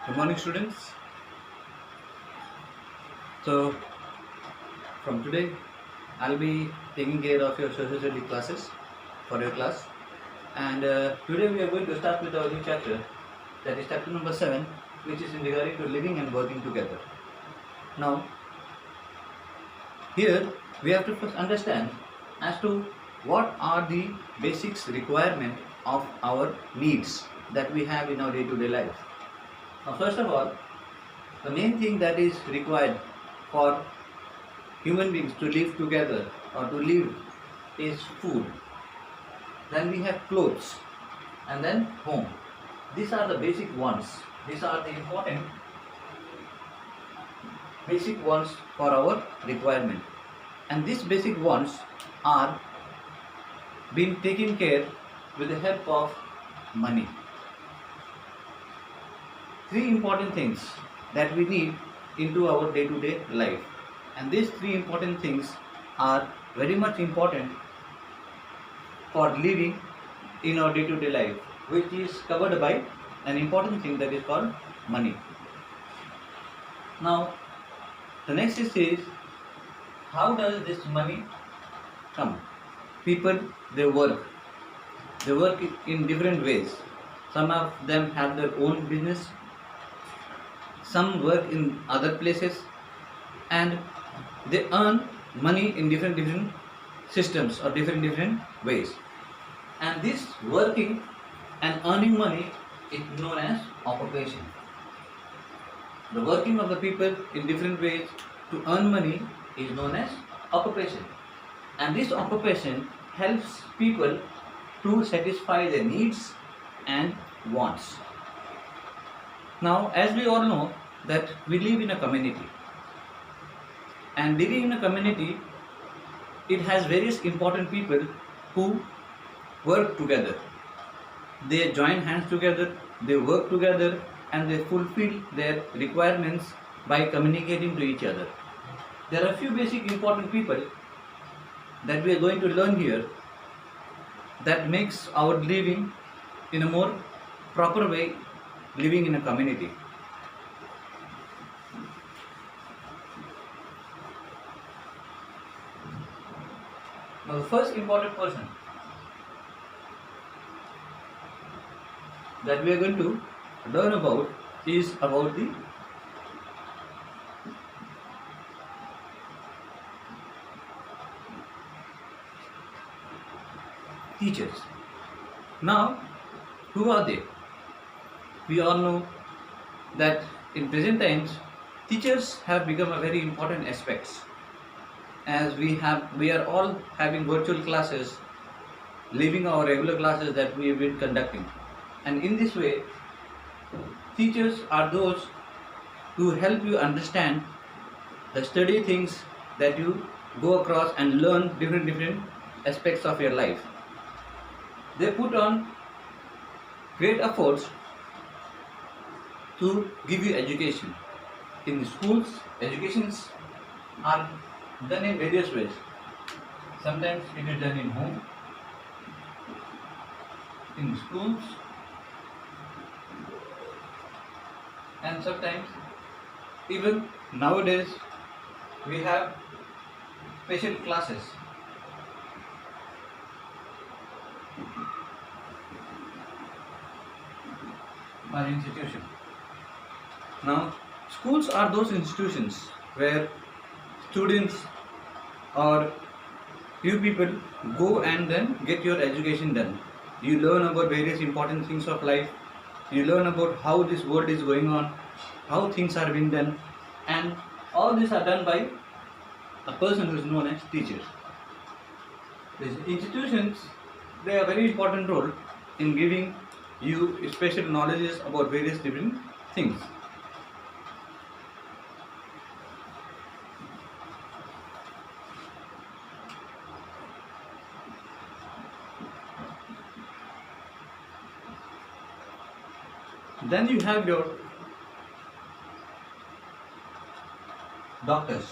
Good morning, students. So, from today, I'll be taking care of your social study classes for your class. And today, we are going to start with our new chapter, that is chapter number 7, which is in regarding to living and working together. Now, here we have to first understand as to what are the basics requirement of our needs that we have in our day-to-day life. Now, first of all, the main thing that is required for human beings to live together or to live is food. Then we have clothes and then home. These are the basic ones. These are the important basic ones for our requirement. And these basic ones are being taken care with the help of money. Three important things that we need into our day-to-day life. And these three important things are very much important for living in our day-to-day life, which is covered by an important thing that is called money. Now, the next is how does this money come? People, they work in different ways. Some of them have their own business, some work in other places, and they earn money in different systems or different ways. And this working and earning money is known as occupation. The working of the people in different ways to earn money is known as occupation. And this occupation helps people to satisfy their needs and wants. Now, as we all know that we live in a community, and living in a community, it has various important people who work together. They join hands together, they work together, and they fulfill their requirements by communicating to each other. There are a few basic important people that we are going to learn here that makes our living in a more proper way, living in a community. Now, the first important person that we are going to learn about is about the teachers. Now, who are they? We all know that in present times, teachers have become a very important aspect, as we are all having virtual classes, leaving our regular classes that we have been conducting. And in this way, teachers are those who help you understand the study things that you go across and learn different aspects of your life. They put on great efforts to give you education. In schools, educations are done in various ways. Sometimes it is done in home, in schools, and sometimes even nowadays we have special classes. Our institution. Now, schools are those institutions where students or you people go and then get your education done. You learn about various important things of life. You learn about how this world is going on, how things are being done, and all these are done by a person who is known as teachers. These institutions play a very important role in giving you special knowledges about various different things. Then you have your doctors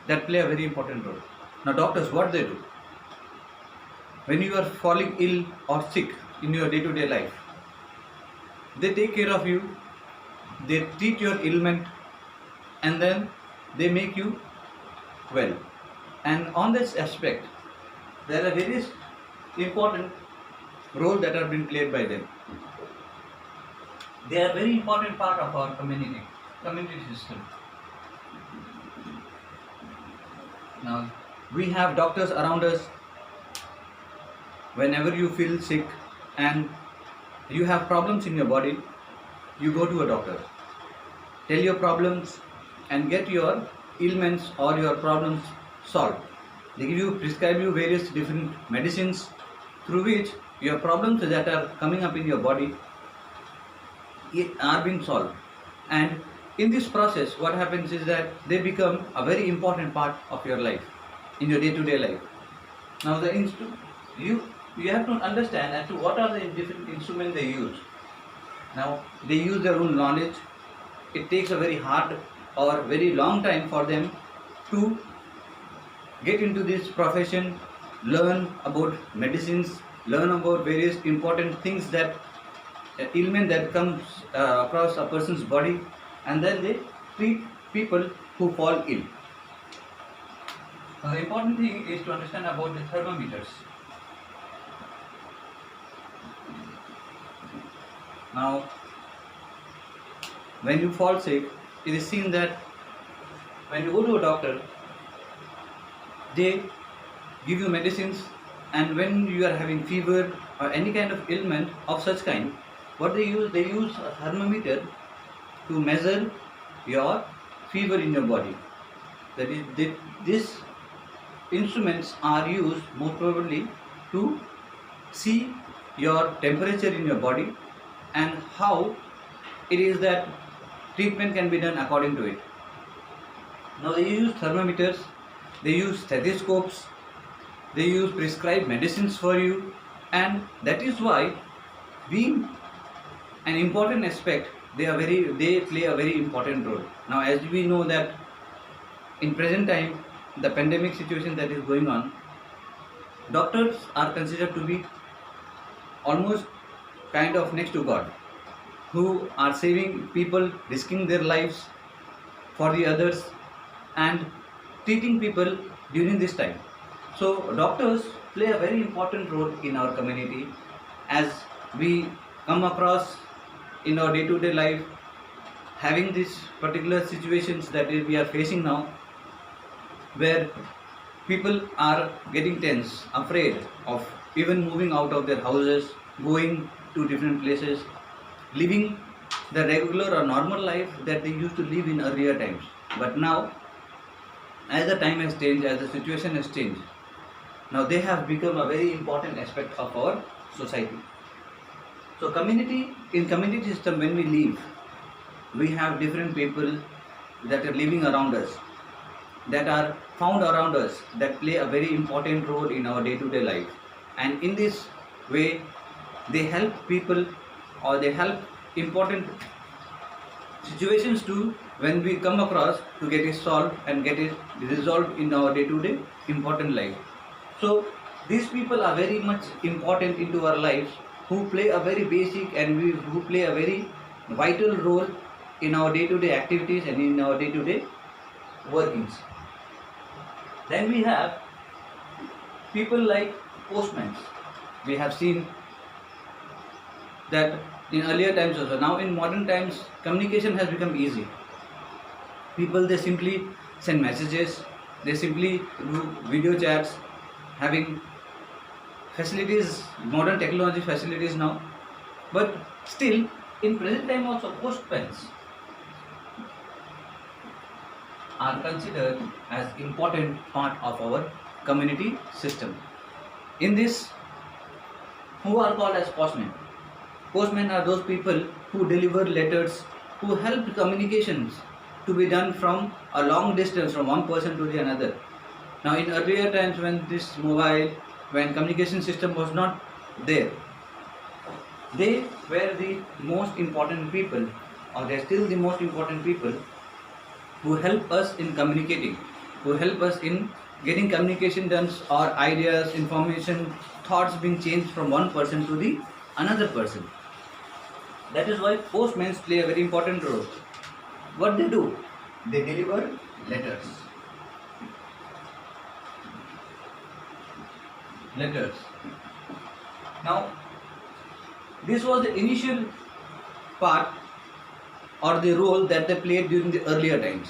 that play a very important role. Now, doctors, what they do? When you are falling ill or sick in your day-to-day life, they take care of you they treat your ailment and then they make you well. And on this aspect, there are various important roles that are being played by them. They are very important part of our community system. Now, we have doctors around us. Whenever you feel sick and you have problems in your body, you go to a doctor. Tell your problems and get your ailments or your problems solved. They prescribe you various different medicines through which your problems that are coming up in your body are being solved. And in this process, what happens is that they become a very important part of your life, in your day-to-day life. Now, you have to understand as to what are the different instruments they use. Now, they use their own knowledge. It takes a very hard or very long time for them to get into this profession, learn about medicines, learn about various important things that ailment that comes across a person's body, and then they treat people who fall ill. Now, the important thing is to understand about the thermometers. Now, when you fall sick, it is seen that when you go to a doctor, they give you medicines, and when you are having fever or any kind of ailment of such kind, what they use a thermometer to measure your fever in your body. That is, these instruments are used most probably to see your temperature in your body and how it is that treatment can be done according to it. Now, they use thermometers, they use stethoscopes, they use prescribed medicines for you, and that is why, being an important aspect, they play a very important role. Now, as we know that in present time, the pandemic situation that is going on, doctors are considered to be almost kind of next to God, who are saving people, risking their lives for the others and treating people during this time. So doctors play a very important role in our community, as we come across in our day-to-day life, having these particular situations that we are facing now, where people are getting tense, afraid of even moving out of their houses, going to different places, living the regular or normal life that they used to live in earlier times. But now, as the time has changed, as the situation has changed, now they have become a very important aspect of our society. So in community system, when we live, we have different people that are living around us, that are found around us, that play a very important role in our day-to-day life. And in this way, they help people, or they help important situations too, when we come across, to get it solved and get it resolved in our day-to-day important life. So these people are very much important into our lives, who play a very basic and who play a very vital role in our day-to-day activities and in our day-to-day workings. Then we have people like postmen. We have seen that in earlier times also. Now in modern times, communication has become easy. People, they simply send messages, they simply do video chats, having facilities, modern technology facilities now. But still, in present time also, postmen are considered as important part of our community system. In this, who are called as postmen? Postmen are those people who deliver letters, who help communications to be done from a long distance, from one person to the another. Now in earlier times, when this mobile, when communication system was not there, they were the most important people, or they are still the most important people, who help us in communicating, who help us in getting communication done, or ideas, information, thoughts being changed from one person to the another person. That is why postmen play a very important role. What they do? They deliver letters. Letters. Now, this was the initial part or the role that they played during the earlier times,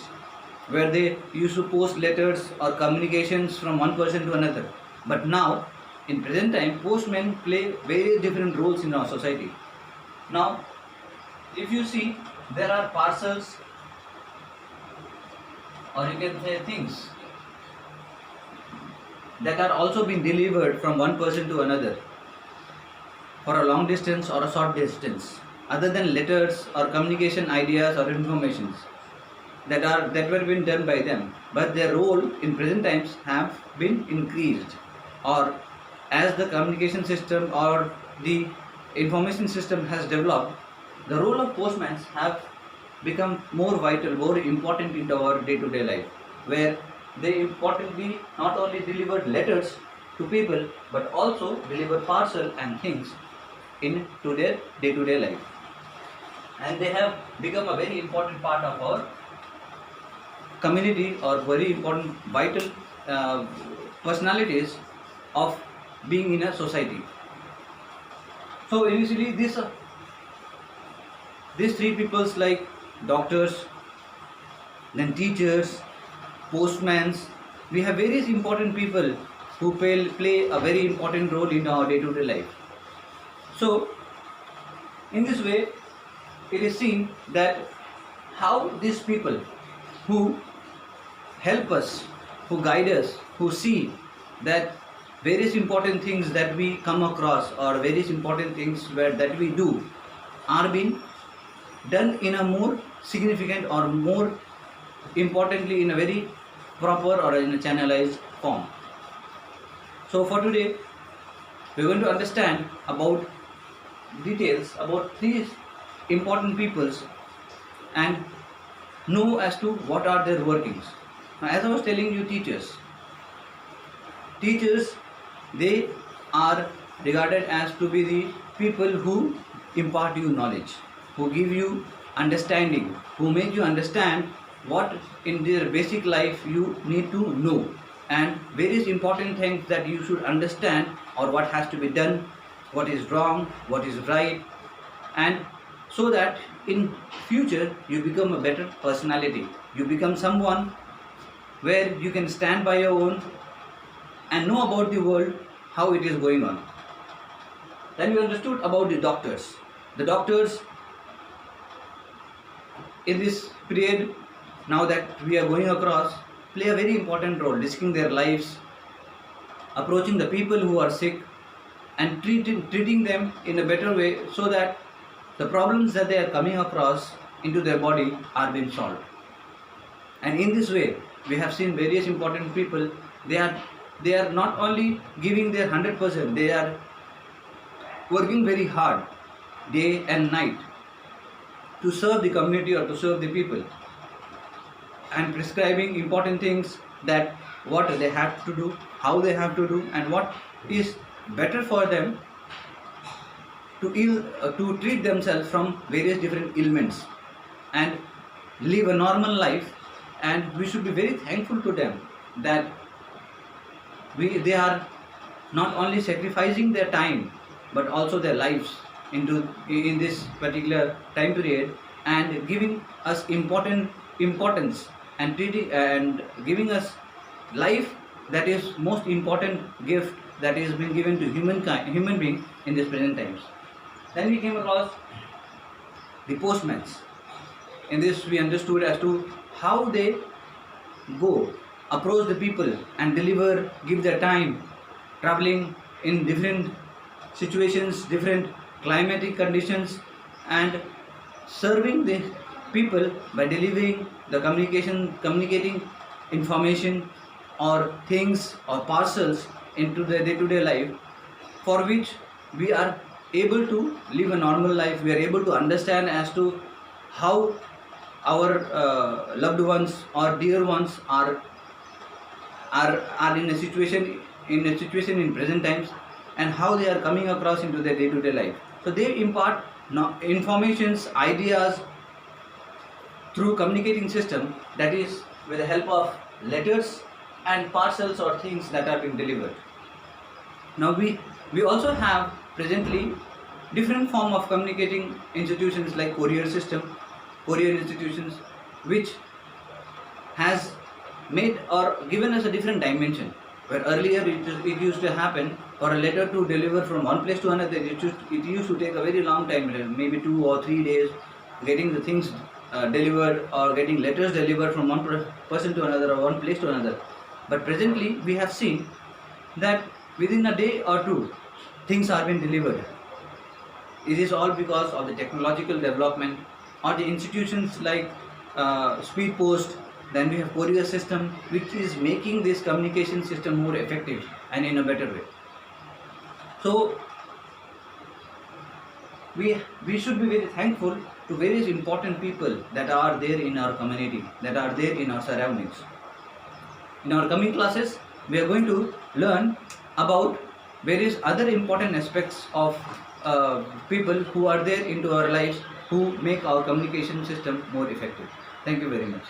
where they used to post letters or communications from one person to another. But now, in present time, postmen play various different roles in our society. Now, if you see, there are parcels, or you can say things, that are also being delivered from one person to another for a long distance or a short distance, other than letters or communication ideas or informations that were being done by them, but their role in present times have been increased, or as the communication system or the information system has developed, the role of postmen have become more vital, more important in our day-to-day life, where they importantly not only deliver letters to people but also deliver parcel and things into their day-to-day life, and they have become a very important part of our community or very important vital personalities of being in a society. So initially these three peoples like doctors, then teachers, postmen, we have various important people who play a very important role in our day-to-day life. So in this way it is seen that how these people who help us, who guide us, who see that various important things that we come across or various important things that we do are being done in a more significant or more importantly in a very proper or in a channelized form. So for today we are going to understand about details about these important peoples and know as to what are their workings. Now, as I was telling you, teachers, they are regarded as to be the people who impart you knowledge, who give you understanding, who make you understand what in their basic life you need to know, and various important things that you should understand, or what has to be done, what is wrong, what is right, and so that in future you become a better personality, you become someone where you can stand by your own and know about the world, how it is going on. Then we understood about the doctors. The doctors in this period now that we are going across play a very important role, risking their lives, approaching the people who are sick and treating them in a better way, so that the problems that they are coming across into their body are being solved. And in this way we have seen various important people, they are not only giving their 100%, they are working very hard day and night to serve the community or to serve the people, and prescribing important things, that what they have to do, how they have to do, and what is better for them to treat themselves from various different ailments and live a normal life. And we should be very thankful to them that they are not only sacrificing their time but also their lives in this particular time period, and giving us importance and treating and giving us life, that is most important gift that is being given to human being in this present times. Then we came across the postmen. In this we understood as to how they go approach the people and give their time, traveling in different situations, different climatic conditions, and serving the people by delivering the communicating information or things or parcels into their day-to-day life, for which we are able to live a normal life. We are able to understand as to how our loved ones or dear ones are in a situation in present times, and how they are coming across into their day-to-day life. So they impart informations, ideas through communicating system, that is with the help of letters and parcels or things that are being delivered. Now we also have presently different form of communicating institutions like courier system, courier institutions, which has made or given us a different dimension, where earlier it used to happen for a letter to deliver from one place to another. It used to take a very long time, maybe 2 or 3 days, getting the things delivered or getting letters delivered from one person to another or one place to another. But presently we have seen that within a day or two things are being delivered. It is all because of the technological development or the institutions like speed post. Then we have courier system, which is making this communication system more effective and in a better way. So we should be very thankful to various important people that are there in our community, that are there in our surroundings. In our coming classes, we are going to learn about various other important aspects of people who are there into our lives, who make our communication system more effective. Thank you very much.